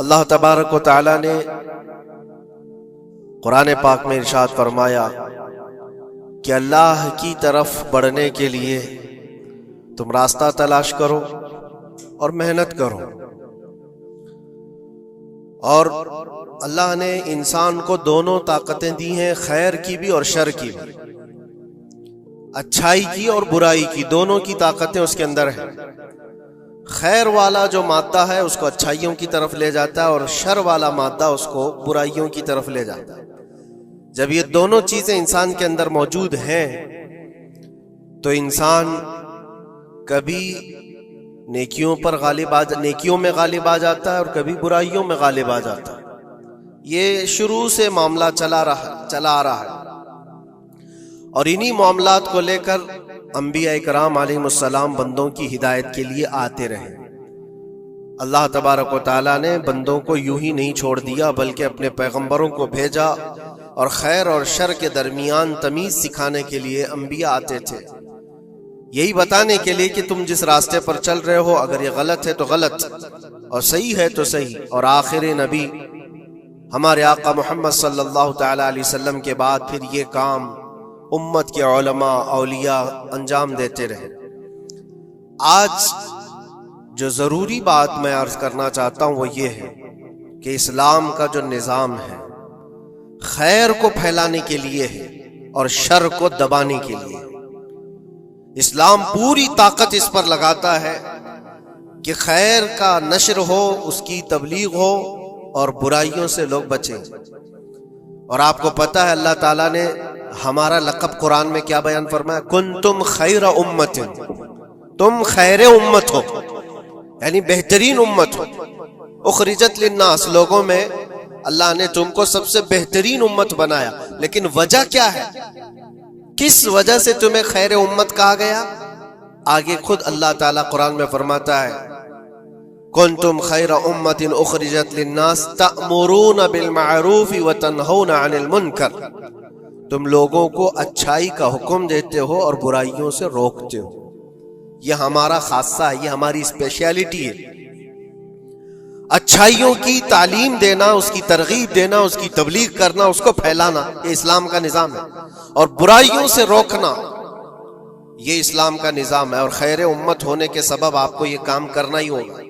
اللہ تبارک و تعالی نے قرآن پاک میں ارشاد فرمایا کہ اللہ کی طرف بڑھنے کے لیے تم راستہ تلاش کرو اور محنت کرو. اور اللہ نے انسان کو دونوں طاقتیں دی ہیں، خیر کی بھی اور شر کی بھی، اچھائی کی اور برائی کی، دونوں کی طاقتیں اس کے اندر ہیں. خیر والا جو مادہ ہے اس کو اچھائیوں کی طرف لے جاتا ہے، اور شر والا مادہ اس کو برائیوں کی طرف لے جاتا ہے. جب یہ دونوں چیزیں انسان کے اندر موجود ہیں تو انسان کبھی نیکیوں میں غالب آ جاتا ہے اور کبھی برائیوں میں غالب آ جاتا ہے. یہ شروع سے معاملہ چلا آ رہا ہے، اور انہی معاملات کو لے کر انبیاء کرام علیہم السلام بندوں کی ہدایت کے لیے آتے رہے. اللہ تبارک و تعالیٰ نے بندوں کو یوں ہی نہیں چھوڑ دیا، بلکہ اپنے پیغمبروں کو بھیجا، اور خیر اور شر کے درمیان تمیز سکھانے کے لیے انبیاء آتے تھے، یہی بتانے کے لیے کہ تم جس راستے پر چل رہے ہو اگر یہ غلط ہے تو غلط اور صحیح ہے تو صحیح. اور آخر نبی ہمارے آقا محمد صلی اللہ تعالی علیہ وسلم کے بعد پھر یہ کام امت کے علماء اولیاء انجام دیتے رہے. آج جو ضروری بات میں عرض کرنا چاہتا ہوں وہ یہ ہے کہ اسلام کا جو نظام ہے خیر کو پھیلانے کے لیے ہے اور شر کو دبانے کے لیے. اسلام پوری طاقت اس پر لگاتا ہے کہ خیر کا نشر ہو، اس کی تبلیغ ہو، اور برائیوں سے لوگ بچیں. اور آپ کو پتہ ہے اللہ تعالیٰ نے ہمارا لقب قرآن میں کیا بیان فرمایا؟ کنتم خیر امت، تم خیر امت ہو، یعنی بہترین امت ہو. اخرجت للناس، لوگوں میں اللہ نے تم کو سب سے بہترین امت بنایا. لیکن وجہ کیا ہے؟ کس وجہ سے تمہیں خیر امت کہا گیا؟ آگے خود اللہ تعالیٰ قرآن میں فرماتا ہے کنتم خیر امت اخرجت للناس تأمرون بالمعروف وتنہون عن المنکر، تم لوگوں کو اچھائی کا حکم دیتے ہو اور برائیوں سے روکتے ہو. یہ ہمارا خاصہ ہے، یہ ہماری اسپیشلٹی ہے. اچھائیوں کی تعلیم دینا، اس کی ترغیب دینا، اس کی تبلیغ کرنا، اس کو پھیلانا، یہ اسلام کا نظام ہے. اور برائیوں سے روکنا یہ اسلام کا نظام ہے. اور خیر امت ہونے کے سبب آپ کو یہ کام کرنا ہی ہوگا.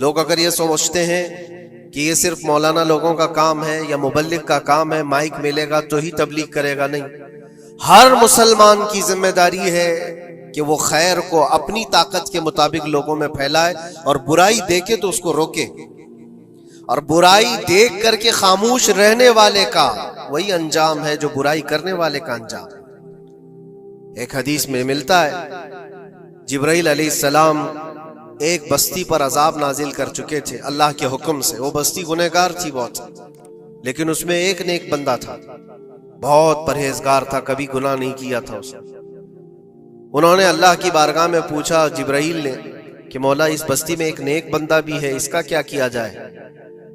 لوگ اگر یہ سمجھتے ہیں کہ یہ صرف مولانا لوگوں کا کام ہے یا مبلغ کا کام ہے، مائک ملے گا تو ہی تبلیغ کرے گا، نہیں. ہر مسلمان کی ذمہ داری ہے کہ وہ خیر کو اپنی طاقت کے مطابق لوگوں میں پھیلائے، اور برائی دیکھے تو اس کو روکے. اور برائی دیکھ کر کے خاموش رہنے والے کا وہی انجام ہے جو برائی کرنے والے کا انجام. ایک حدیث میں ملتا ہے جبرائیل علیہ السلام ایک بستی پر عذاب نازل کر چکے تھے اللہ کے حکم سے. وہ بستی گنہگار تھی بہت، لیکن اس میں ایک نیک بندہ تھا، بہت پرہیزگار تھا، کبھی گناہ نہیں کیا تھا اس نے. انہوں نے اللہ کی بارگاہ میں پوچھا جبرائیل نے کہ مولا اس بستی میں ایک نیک بندہ بھی ہے، اس کا کیا کیا جائے؟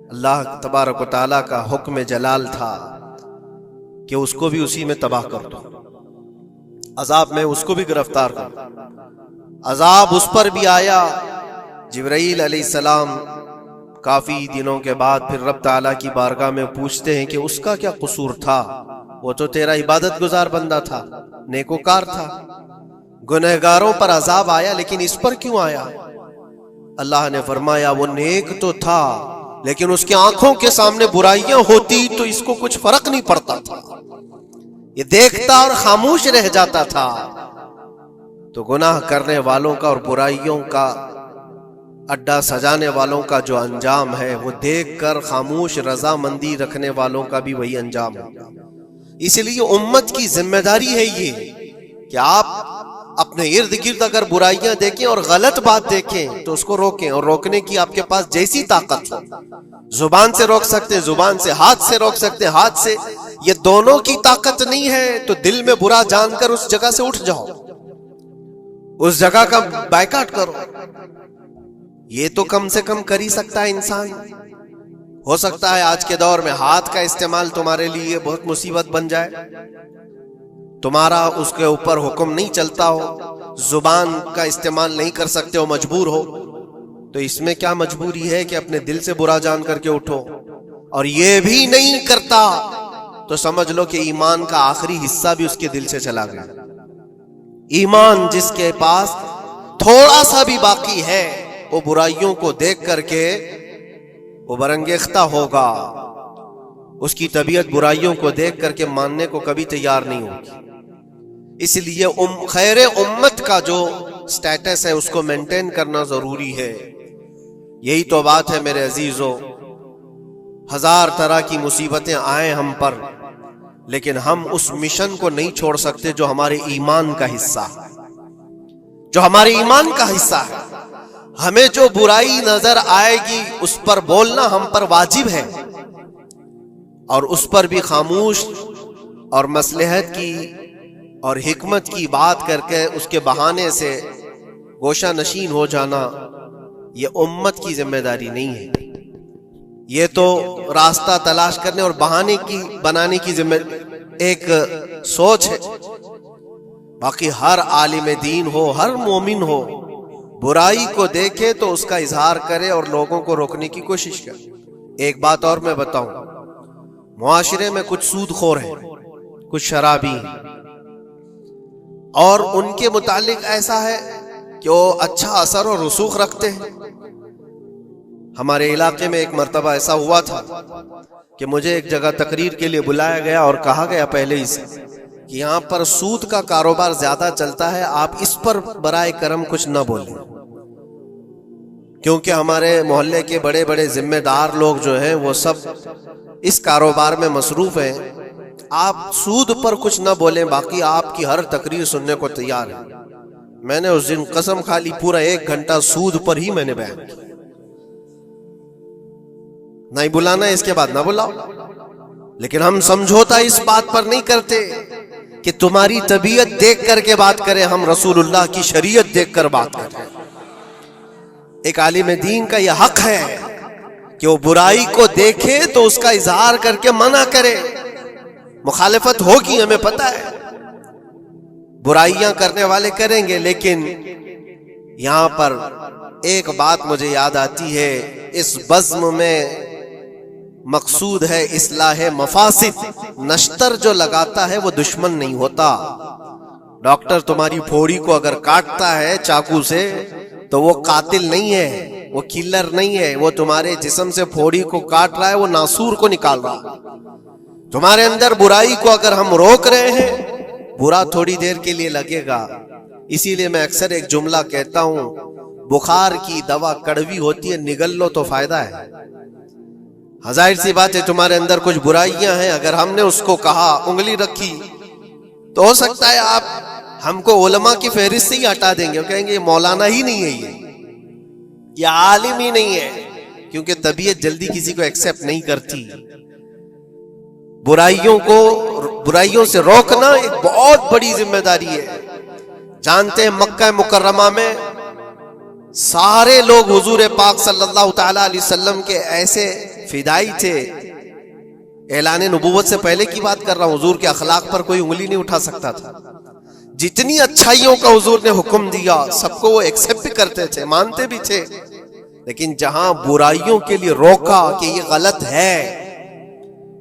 اللہ تبارک و تعالیٰ کا حکم جلال تھا کہ اس کو بھی اسی میں تباہ کر دو، عذاب میں اس کو بھی گرفتار کر دو. عذاب اس پر بھی آیا. جبرائیل علیہ السلام کافی دنوں کے بعد پھر رب تعالیٰ کی بارگاہ میں پوچھتے ہیں کہ اس کا کیا قصور تھا؟ وہ تو تیرا عبادت گزار بندہ تھا، نیکوکار تھا، گنہگاروں پر عذاب آیا، لیکن اس پر کیوں آیا؟ اللہ نے فرمایا وہ نیک تو تھا، لیکن اس کی آنکھوں کے سامنے برائیاں ہوتی تو اس کو کچھ فرق نہیں پڑتا تھا، یہ دیکھتا اور خاموش رہ جاتا تھا. تو گناہ کرنے والوں کا اور برائیوں کا اڈا سجانے والوں کا جو انجام ہے وہ دیکھ کر خاموش رضامندی رکھنے والوں کا بھی وہی انجام ہوگا. اس لیے امت کی ذمہ داری ہے یہ کہ آپ اپنے ارد گرد اگر برائیاں دیکھیں اور غلط بات دیکھیں تو اس کو روکیں، اور روکنے کی آپ کے پاس جیسی طاقت ہو. زبان سے روک سکتے، زبان سے، ہاتھ سے روک سکتے، ہاتھ سے. یہ دونوں کی طاقت نہیں ہے تو دل میں برا جان کر اس جگہ سے اٹھ جاؤ، اس جگہ کا بائیکاٹ کرو. یہ تو کم سے کم کر ہی سکتا ہے انسان. ہو سکتا ہے آج کے دور میں ہاتھ کا استعمال تمہارے لیے بہت مصیبت بن جائے، تمہارا اس کے اوپر حکم نہیں چلتا ہو، زبان کا استعمال نہیں کر سکتے ہو، مجبور ہو، تو تو اس میں کیا مجبوری ہے کہ اپنے دل سے برا جان کر کے اٹھو؟ اور یہ بھی نہیں کرتا تو سمجھ لو کہ ایمان کا آخری حصہ بھی اس کے دل سے چلا گیا۔ ایمان جس کے پاس تھوڑا سا بھی باقی ہے وہ برائیوں کو دیکھ کر کے وہ برانگیختہ ہوگا، اس کی طبیعت برائیوں کو دیکھ کر کے ماننے کو کبھی تیار نہیں ہوگی۔ اس لیے خیر امت کا جو سٹیٹس ہے اس کو مینٹین کرنا ضروری ہے۔ یہی تو بات ہے میرے عزیزو، ہزار طرح کی مصیبتیں آئیں ہم پر، لیکن ہم اس مشن کو نہیں چھوڑ سکتے جو ہمارے ایمان کا حصہ ہے، جو ہمارے ایمان کا حصہ ہے۔ ہمیں جو برائی نظر آئے گی اس پر بولنا ہم پر واجب ہے، اور اس پر بھی خاموش اور مصلحت کی اور حکمت کی بات کر کے اس کے بہانے سے گوشہ نشین ہو جانا یہ امت کی ذمہ داری نہیں ہے۔ یہ تو راستہ تلاش کرنے اور بہانے کی بنانے کی ذمہ ایک سوچ ہے۔ باقی ہر عالم دین ہو، ہر مومن ہو، برائی کو دیکھے تو اس کا اظہار کرے اور لوگوں کو روکنے کی کوشش کرے۔ ایک بات اور میں بتاؤں، معاشرے میں کچھ سود خور ہیں، کچھ شرابی ہیں، اور ان کے متعلق ایسا ہے کہ وہ اچھا اثر اور رسوخ رکھتے ہیں۔ ہمارے علاقے میں ایک مرتبہ ایسا ہوا تھا کہ مجھے ایک جگہ تقریر کے لیے بلایا گیا اور کہا گیا پہلے ہی سے کہ یہاں پر سود کا کاروبار زیادہ چلتا ہے، آپ اس پر برائے کرم کچھ نہ بولیں، کیونکہ ہمارے محلے کے بڑے بڑے ذمہ دار لوگ جو ہیں وہ سب اس کاروبار میں مصروف ہیں، آپ سود پر کچھ نہ بولیں، باقی آپ کی ہر تقریر سننے کو تیار ہے۔ میں نے اس دن قسم کھا لی، پورا 1 گھنٹہ سود پر ہی میں نے بیان کیا۔ نہیں بلانا اس کے بعد نہ بلاؤ، لیکن ہم سمجھوتا اس بات پر نہیں کرتے کہ تمہاری طبیعت دیکھ کر کے بات کریں، ہم رسول اللہ کی شریعت دیکھ کر بات کریں۔ ایک عالم دین کا یہ حق ہے کہ وہ برائی کو دیکھے تو اس کا اظہار کر کے منع کرے۔ مخالفت ہوگی، ہمیں پتہ ہے، برائیاں کرنے والے کریں گے، لیکن یہاں پر ایک بات مجھے یاد آتی ہے، اس بزم میں مقصود ہے اصلاح مفاسد۔ نشتر جو لگاتا ہے وہ دشمن نہیں ہوتا۔ ڈاکٹر تمہاری پھوڑی کو اگر کاٹتا ہے چاقو سے تو وہ قاتل نہیں ہے، وہ کلر نہیں ہے، وہ تمہارے جسم سے پھوڑی کو کاٹ رہا ہے، وہ ناسور کو نکال رہا ہے۔ تمہارے اندر برائی کو اگر ہم روک رہے ہیں، برا تھوڑی دیر کے لیے لگے گا۔ اسی لیے میں اکثر ایک جملہ کہتا ہوں، بخار کی دوا کڑوی ہوتی ہے، نگل لو تو فائدہ ہے۔ ظاہر سی بات ہے تمہارے اندر کچھ برائیاں ہیں، اگر ہم نے اس کو کہا، انگلی رکھی، تو ہو سکتا ہے آپ ہم کو علماء کی فہرست سے ہی ہٹا دیں گے، کہیں گے یہ مولانا ہی نہیں ہے، یہ عالم ہی نہیں ہے، کیونکہ طبیعت جلدی کسی کو ایکسپٹ نہیں کرتی۔ برائیوں سے روکنا ایک بہت بڑی ذمہ داری ہے۔ جانتے ہیں مکہ مکرمہ میں سارے لوگ حضور پاک صلی اللہ تعالی علیہ وسلم کے ایسے فدائی تھے، اعلان نبوت سے پہلے کی بات کر رہا ہوں، حضور کے اخلاق پر کوئی انگلی نہیں اٹھا سکتا تھا۔ جتنی اچھائیوں کا حضور نے حکم دیا سب کو وہ ایکسپٹ بھی کرتے تھے، مانتے بھی تھے، لیکن جہاں برائیوں کے لیے روکا کہ یہ غلط ہے،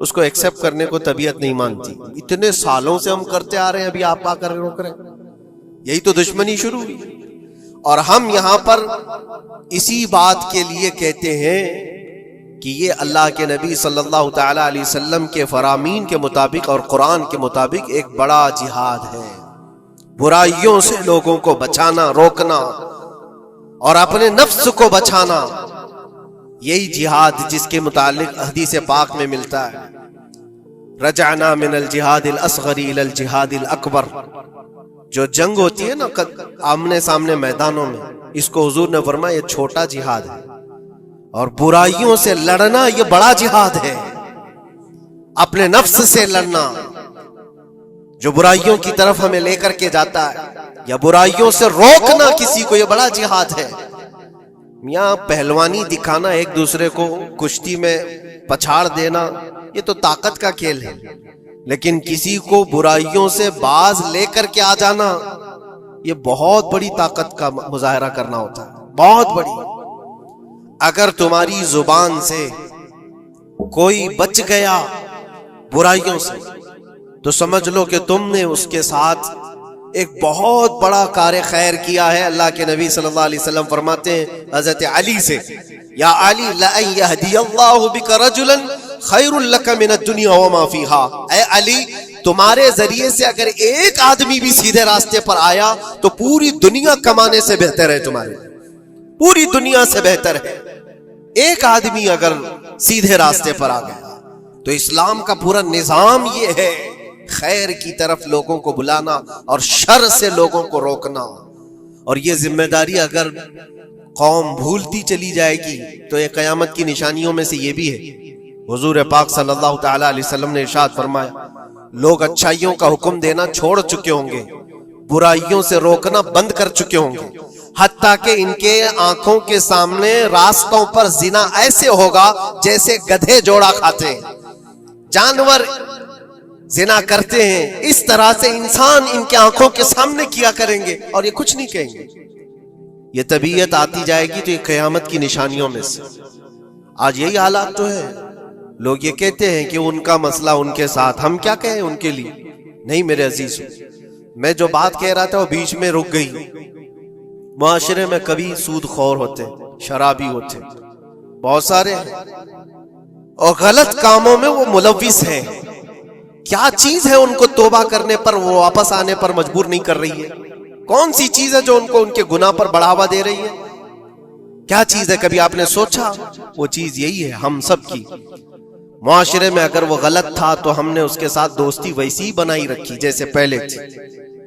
اس کو ایکسپٹ کرنے کو طبیعت نہیں مانتی۔ اتنے سالوں سے ہم کرتے آ رہے ہیں، ابھی آپ آ کر روک رہے ہیں، یہی تو دشمنی شروع ہوئی۔ اور ہم یہاں پر اسی بات کے لیے کہتے ہیں کہ یہ اللہ کے نبی صلی اللہ تعالی علیہ وسلم کے فرامین کے مطابق اور قرآن کے مطابق ایک بڑا جہاد ہے۔ برائیوں سے لوگوں کو بچانا، روکنا اور اپنے نفس کو بچانا، یہی جہاد جس کے متعلق حدیث پاک میں ملتا ہے، رجعنا من الجہاد الاصغر الى الجہاد الاکبر۔ جو جنگ ہوتی ہے نا آمنے سامنے میدانوں میں، اس کو حضور نے فرمایا یہ چھوٹا جہاد ہے، اور برائیوں سے لڑنا یہ بڑا جہاد ہے۔ اپنے نفس سے لڑنا جو برائیوں کی طرف ہمیں لے کر کے جاتا ہے، یا برائیوں سے روکنا کسی کو، یہ بڑا جہاد ہے۔ میاں پہلوانی دکھانا، ایک دوسرے کو کشتی میں پچھاڑ دینا، یہ تو طاقت کا کھیل ہے، لیکن کسی کو برائیوں سے باز لے کر کے آ جانا، یہ بہت بڑی طاقت کا مظاہرہ کرنا ہوتا ہے، بہت بڑی۔ اگر تمہاری زبان سے کوئی بچ گیا برائیوں سے تو سمجھ لو کہ تم نے اس کے ساتھ ایک بہت بڑا کار خیر کیا ہے۔ اللہ کے نبی صلی اللہ علیہ وسلم فرماتے ہیں حضرت علی سے، یا علی لَأَن يَهْدِيَ اللَّهُ بِكَ رَجُلًا خَيْرٌ لَكَ مِنَ الدُّنْيَا وَمَا فِيهَا۔ اے علی، تمہارے ذریعے سے اگر ایک آدمی بھی سیدھے راستے پر آیا تو پوری دنیا کمانے سے بہتر ہے، تمہارے پوری دنیا سے بہتر ہے۔ ایک آدمی اگر سیدھے راستے پر آ گیا تو اسلام کا پورا نظام یہ ہے، خیر کی طرف لوگوں کو بلانا اور شر سے لوگوں کو روکنا۔ اور یہ ذمہ داری اگر قوم بھولتی چلی جائے گی تو یہ قیامت کی نشانیوں میں سے یہ بھی ہے۔ حضور پاک صلی اللہ تعالی علیہ وسلم نے ارشاد فرمایا، لوگ اچھائیوں کا حکم دینا چھوڑ چکے ہوں گے، برائیوں سے روکنا بند کر چکے ہوں گے، حتیٰ کہ ان کے آنکھوں کے سامنے راستوں پر زنا ایسے ہوگا جیسے گدھے جوڑا کھاتے ہیں، جانور زنا کرتے ہیں، اس طرح سے انسان ان کے آنکھوں کے سامنے کیا کریں گے اور یہ کچھ نہیں کہیں گے۔ یہ طبیعت آتی جائے گی تو یہ قیامت کی نشانیوں میں سے۔ آج یہی حالات تو ہے، لوگ یہ کہتے ہیں کہ ان کا مسئلہ ان کے ساتھ، ہم کیا کہیں ان کے لیے؟ نہیں میرے عزیز، میں جو بات کہہ رہا تھا وہ بیچ میں رک گئی۔ معاشرے میں کبھی سود خور ہوتے، شرابی ہوتے، بہت سارے ہیں، اور غلط کاموں میں وہ ملوث ہیں۔ کیا چیز ہے ان کو توبہ کرنے پر، وہ واپس آنے پر مجبور نہیں کر رہی ہے؟ کون سی چیز ہے جو ان کو ان کے گناہ پر بڑھاوا دے رہی ہے؟ کیا چیز ہے؟ کبھی آپ نے سوچا؟ وہ چیز یہی ہے ہم سب کی۔ معاشرے میں اگر وہ غلط تھا تو ہم نے اس کے ساتھ دوستی ویسی ہی بنائی رکھی جیسے پہلے تھی،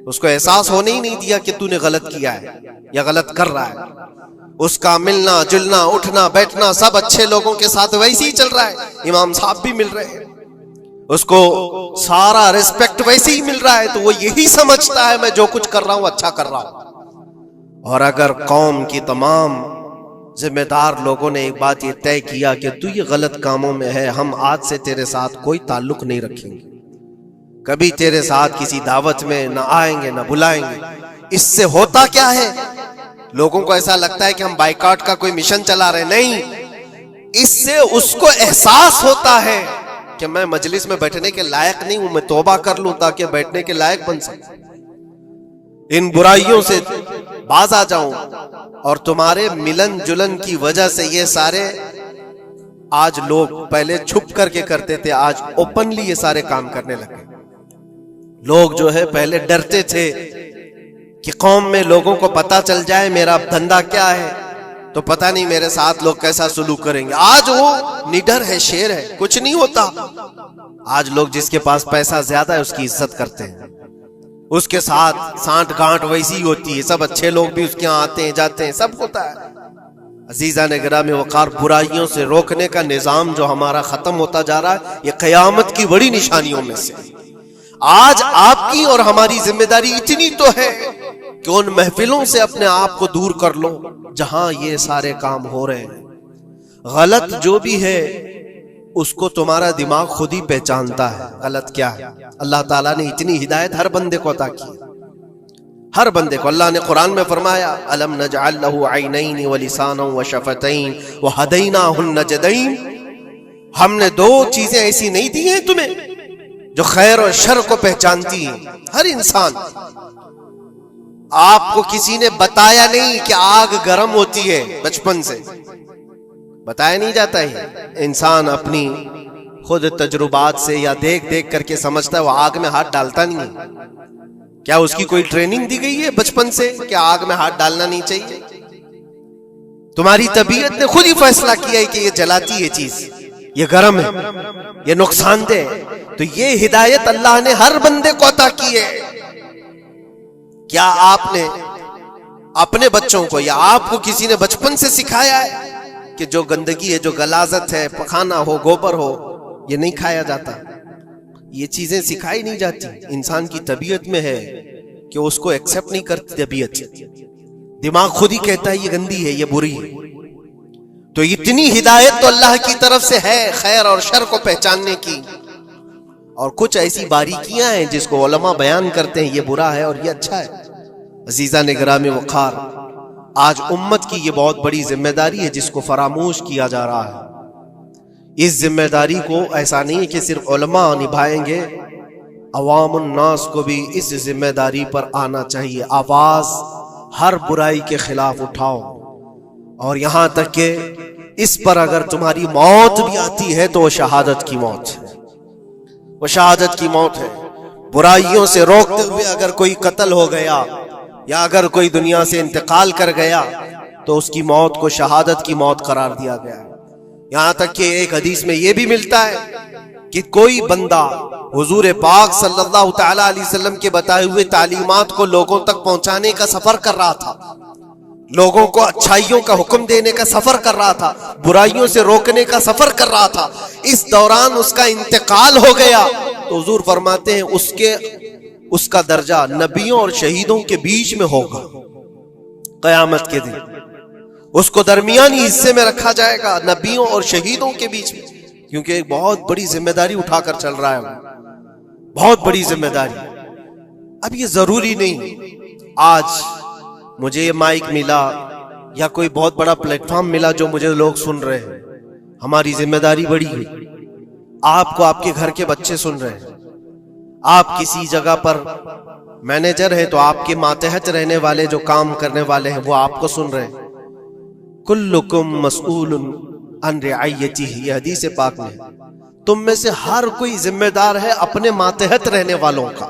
اس کو احساس ہونے ہی نہیں دیا کہ تو نے غلط کیا ہے یا غلط کر رہا ہے۔ اس کا ملنا جلنا اٹھنا بیٹھنا سب اچھے لوگوں کے ساتھ ویسے ہی چل رہا ہے، امام صاحب بھی مل رہے ہیں، اس کو سارا ریسپیکٹ ویسے ہی مل رہا ہے، تو وہ یہی سمجھتا ہے میں جو کچھ کر رہا ہوں اچھا کر رہا ہوں۔ اور اگر قوم کی تمام ذمہ دار لوگوں نے ایک بات یہ طے کیا کہ تو یہ غلط کاموں میں ہے، ہم آج سے تیرے ساتھ کوئی تعلق نہیں رکھیں گے، کبھی تیرے ساتھ کسی دعوت میں نہ آئیں گے نہ بلائیں گے۔ اس سے ہوتا کیا ہے؟ لوگوں کو ایسا لگتا ہے کہ ہم بائیکاٹ کا کوئی مشن چلا رہے، نہیں، اس سے اس کو احساس ہوتا ہے کہ میں مجلس میں بیٹھنے کے لائق نہیں ہوں، میں توبہ کر لوں تاکہ بیٹھنے کے لائق بن سکوں، ان برائیوں سے باز آ جاؤں۔ اور تمہارے ملن جلن کی وجہ سے یہ سارے آج لوگ پہلے چھپ کر کے کرتے تھے، آج اوپنلی یہ سارے کام کرنے لگے۔ لوگ جو ہے پہلے ڈرتے تھے کہ قوم میں لوگوں کو پتا چل جائے میرا دھندا کیا ہے تو پتہ نہیں میرے ساتھ لوگ کیسا سلوک کریں گے۔ آج وہ نڈر ہے، شیر ہے، کچھ نہیں ہوتا۔ آج لوگ جس کے پاس پیسہ زیادہ ہے اس کی عزت کرتے ہیں، اس کے ساتھ سانٹ گانٹ ویسی ہوتی ہے، سب اچھے لوگ بھی اس کے یہاں آتے ہیں جاتے ہیں، سب ہوتا ہے۔ عزیزان گرامی وقار، برائیوں سے روکنے کا نظام جو ہمارا ختم ہوتا جا رہا ہے، یہ قیامت کی بڑی نشانیوں میں سے۔ آج آپ کی اور ہماری ذمہ داری اتنی تو ہے کہ ان محفلوں سے اپنے آپ کو دور کر لو جہاں یہ سارے کام ہو رہے ہیں۔ غلط جو بھی ہے اس کو تمہارا دماغ خود ہی پہچانتا ہے غلط کیا ہے۔ اللہ تعالیٰ نے اتنی ہدایت ہر بندے کو عطا کی، ہر بندے کو۔ اللہ نے قرآن میں فرمایا أَلَمْ نَجْعَلْ لَهُ عَيْنَيْنِ وَلِسَانًا وَشَفَتَيْنِ وَهَدَيْنَاهُ النَّجْدَيْنِ۔ ہم نے دو چیزیں ایسی نہیں دی ہیں تمہیں جو خیر اور شر کو پہچانتی ہیں۔ ہر انسان، آپ کو کسی نے بتایا نہیں کہ آگ گرم ہوتی ہے، بچپن سے بتایا نہیں جاتا ہے، انسان اپنی خود تجربات سے یا دیکھ دیکھ کر کے سمجھتا ہے، وہ آگ میں ہاتھ ڈالتا نہیں ہے۔ کیا اس کی کوئی ٹریننگ دی گئی ہے بچپن سے کہ آگ میں ہاتھ ڈالنا نہیں چاہیے؟ تمہاری طبیعت نے خود ہی فیصلہ کیا ہے کہ یہ جلاتی ہے چیز، یہ گرم ہے، یہ نقصان دہ ہے۔ تو یہ ہدایت اللہ نے ہر بندے کو عطا کی ہے۔ کیا آپ نے اپنے بچوں کو یا آپ کو کسی نے بچپن سے سکھایا ہے کہ جو گندگی ہے، جو غلاظت ہے، پخانا ہو، گوبر ہو، یہ نہیں کھایا جاتا؟ یہ چیزیں سکھائی نہیں جاتی، انسان کی طبیعت میں ہے کہ اس کو ایکسپٹ نہیں کرتی طبیعت، دماغ خود ہی کہتا ہے یہ گندی ہے، یہ بری ہے۔ تو اتنی ہدایت تو اللہ کی طرف سے ہے خیر اور شر کو پہچاننے کی، اور کچھ ایسی باریکیاں ہیں جس کو علماء بیان کرتے ہیں، یہ برا ہے اور یہ اچھا ہے۔ عزیزان گرامی وقار، آج امت کی یہ بہت بڑی ذمہ داری ہے جس کو فراموش کیا جا رہا ہے۔ اس ذمہ داری کو ایسا نہیں ہے کہ صرف علماء نبھائیں گے، عوام الناس کو بھی اس ذمہ داری پر آنا چاہیے۔ آواز ہر برائی کے خلاف اٹھاؤ، اور یہاں تک کہ اس پر اگر تمہاری موت بھی آتی ہے تو وہ شہادت کی موت ہے، وہ شہادت کی موت ہے۔ برائیوں سے روکتے ہوئے اگر کوئی قتل ہو گیا یا اگر کوئی دنیا سے انتقال کر گیا تو اس کی موت کو شہادت کی موت قرار دیا گیا ہے۔ یہاں تک کہ ایک حدیث میں یہ بھی ملتا ہے کہ کوئی بندہ حضور پاک صلی اللہ تعالی علیہ وسلم کے بتائے ہوئے تعلیمات کو لوگوں تک پہنچانے کا سفر کر رہا تھا، لوگوں کو اچھائیوں کا حکم دینے کا سفر کر رہا تھا، برائیوں سے روکنے کا سفر کر رہا تھا، اس دوران اس کا انتقال ہو گیا تو حضور فرماتے ہیں اس کا درجہ نبیوں اور شہیدوں کے بیچ میں ہوگا قیامت کے دن۔ اس کو درمیانی حصے میں رکھا جائے گا نبیوں اور شہیدوں کے بیچ میں، کیونکہ ایک بہت بڑی ذمہ داری اٹھا کر چل رہا ہے، بہت بڑی ذمہ داری۔ اب یہ ضروری نہیں آج مجھے یہ مائک ملا یا کوئی بہت بڑا پلیٹ فارم ملا جو مجھے لوگ سن رہے ہیں، ہماری ذمہ داری بڑی ہے۔ آپ کو آپ کے گھر کے بچے سن رہے ہیں، آپ کسی جگہ پر مینیجر ہیں تو آپ کے ماتحت رہنے والے جو کام کرنے والے ہیں وہ آپ کو سن رہے ہیں۔ کلکم مسئول عن رعیتہ، یہ حدیث پاک میں، تم میں سے ہر کوئی ذمہ دار ہے اپنے ماتحت رہنے والوں کا،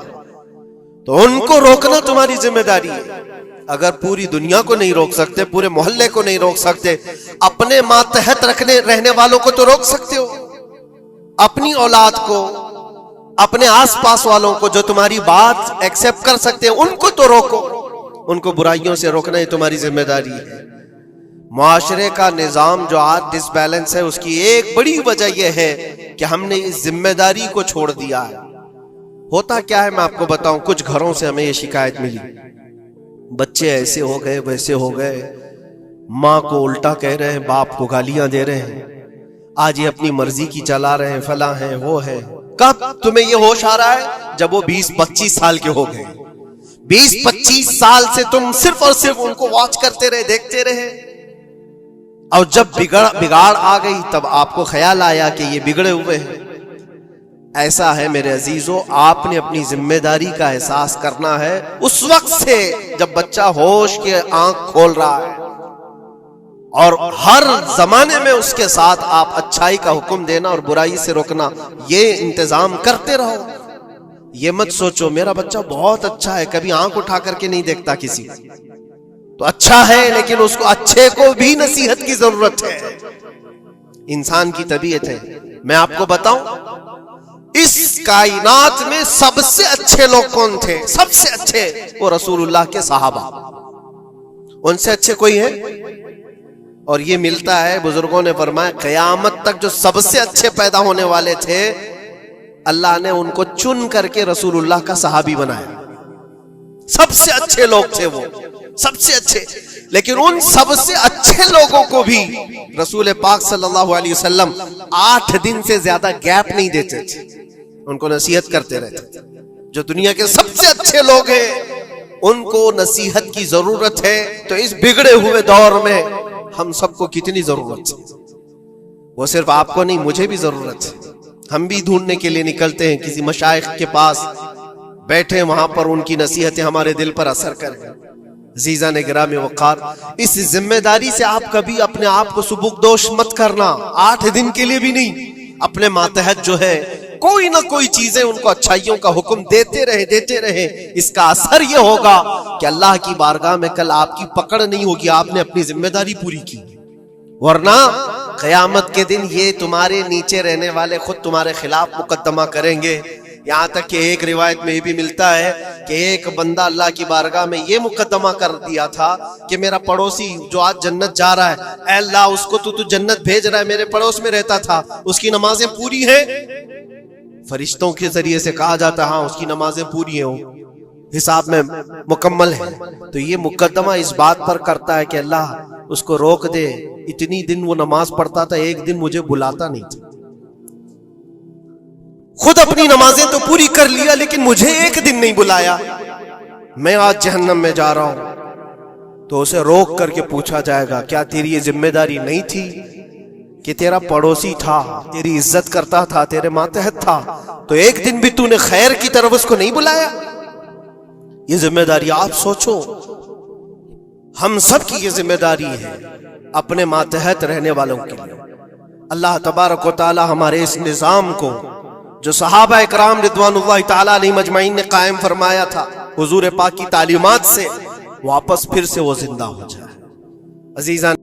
تو ان کو روکنا تمہاری ذمہ داری ہے۔ اگر پوری دنیا کو نہیں روک سکتے، پورے محلے کو نہیں روک سکتے، اپنے ماتحت رہنے والوں کو تو روک سکتے ہو، اپنی اولاد کو، اپنے آس پاس والوں کو جو تمہاری بات ایکسپٹ کر سکتے ہیں ان کو تو روکو، ان کو برائیوں سے روکنا یہ تمہاری ذمہ داری ہے۔ معاشرے کا نظام جو آج ڈس بیلنس ہے اس کی ایک بڑی وجہ یہ ہے کہ ہم نے اس ذمہ داری کو چھوڑ دیا ہے۔ ہوتا کیا ہے میں آپ کو بتاؤں، کچھ گھروں سے ہمیں یہ شکایت ملی، بچے ایسے ہو گئے ویسے ہو گئے، ماں کو الٹا کہہ رہے ہیں، باپ کو گالیاں دے رہے ہیں، آج یہ اپنی مرضی کی چلا رہے ہیں، فلاں ہیں وہ ہے۔ کب تمہیں یہ ہوش آ رہا ہے؟ جب وہ 20-25 سال کے ہو گئے۔ 20-25 سال سے تم صرف اور صرف ان کو واچ کرتے رہے، دیکھتے رہے، اور جب بگاڑ آ گئی تب آپ کو خیال آیا کہ یہ بگڑے ہوئے ہیں۔ ایسا ہے میرے عزیزو، آپ نے اپنی ذمہ داری کا احساس کرنا ہے اس وقت سے جب بچہ ہوش کے آنکھ کھول رہا ہے، اور ہر زمانے میں اس کے ساتھ آپ اچھائی کا حکم دینا اور برائی سے روکنا یہ انتظام کرتے رہو۔ یہ مت سوچو میرا بچہ بہت اچھا ہے، کبھی آنکھ اٹھا کر کے نہیں دیکھتا کسی تو اچھا ہے، لیکن اس کو اچھے کو بھی نصیحت کی ضرورت ہے، انسان کی طبیعت ہے۔ میں آپ کو بتاؤں اس کائنات میں سب سے اچھے لوگ کون تھے؟ سب سے اچھے وہ رسول اللہ کے صحابہ، ان سے اچھے کوئی ہے؟ اور یہ ملتا ہے، بزرگوں نے فرمایا قیامت تک جو سب سے اچھے پیدا ہونے والے تھے اللہ نے ان کو چن کر کے رسول اللہ کا صحابی بنایا۔ سب سے اچھے لوگ تھے وہ، سب سے اچھے، لیکن ان سب سے اچھے لوگوں کو بھی رسول پاک صلی اللہ علیہ وسلم 8 دن سے زیادہ گیپ نہیں دیتے تھے، ان کو نصیحت کرتے رہتے تھے۔ جو دنیا کے سب سے اچھے لوگ ہیں ان کو نصیحت کی ضرورت ہے، تو اس بگڑے ہوئے دور میں ہم سب کو کتنی ضرورت ہے، وہ صرف آپ کو نہیں مجھے بھی ضرورت ہے۔ ہم بھی ڈھونڈنے کے لیے نکلتے ہیں کسی مشائخ کے پاس، بیٹھے وہاں پر ان کی نصیحتیں ہمارے دل پر اثر کریں۔ عزیزان گرامی وقار، اس ذمہ داری سے آپ کبھی اپنے آپ کو سبکدوش مت کرنا، 8 دن کے لیے بھی نہیں، اپنے ماتحت جو ہے کوئی نہ کوئی چیزیں ان کو اچھائیوں کا حکم دیتے رہے۔ اس کا اثر یہ ہوگا کہ اللہ کی بارگاہ میں کل آپ کی پکڑ نہیں ہوگی، آپ نے اپنی ذمہ داری پوری کی، ورنہ قیامت کے دن یہ تمہارے نیچے رہنے والے خود تمہارے خلاف مقدمہ کریں گے۔ یہاں تک کہ ایک روایت میں یہ بھی ملتا ہے کہ ایک بندہ اللہ کی بارگاہ میں یہ مقدمہ کر دیا تھا کہ میرا پڑوسی جو آج جنت جا رہا ہے، اے اللہ اس کو تو جنت بھیج رہا ہے، میرے پڑوس میں رہتا تھا، اس کی نمازیں پوری ہیں؟ فرشتوں کے ذریعے سے کہا جاتا ہاں اس کی نمازیں پوری ہیں، حساب میں مکمل ہے۔ تو یہ مقدمہ اس بات پر کرتا ہے کہ اللہ اس کو روک دے، اتنی دن وہ نماز پڑھتا تھا، ایک دن مجھے بلاتا نہیں تھا، خود اپنی نمازیں تو پوری کر لیا لیکن مجھے ایک دن نہیں بلایا، میں آج جہنم میں جا رہا ہوں۔ تو اسے روک کر کے پوچھا جائے گا کیا تیری یہ ذمہ داری نہیں تھی کہ تیرا پڑوسی تھا، تیری عزت کرتا تھا، تیرے ماتحت تھا، تو ایک دن بھی تو نے خیر کی طرف اس کو نہیں بلایا؟ یہ ذمہ داری آپ سوچو، ہم سب کی یہ ذمہ داری ہے اپنے ماتحت رہنے والوں کے لیے۔ اللہ تبارک و تعالی ہمارے اس نظام کو جو صحابہ اکرام رضوان اللہ تعالی علیہم اجمعین نے قائم فرمایا تھا حضور پاک کی تعلیمات سے، واپس پھر سے وہ زندہ ہو جائے۔ عزیزان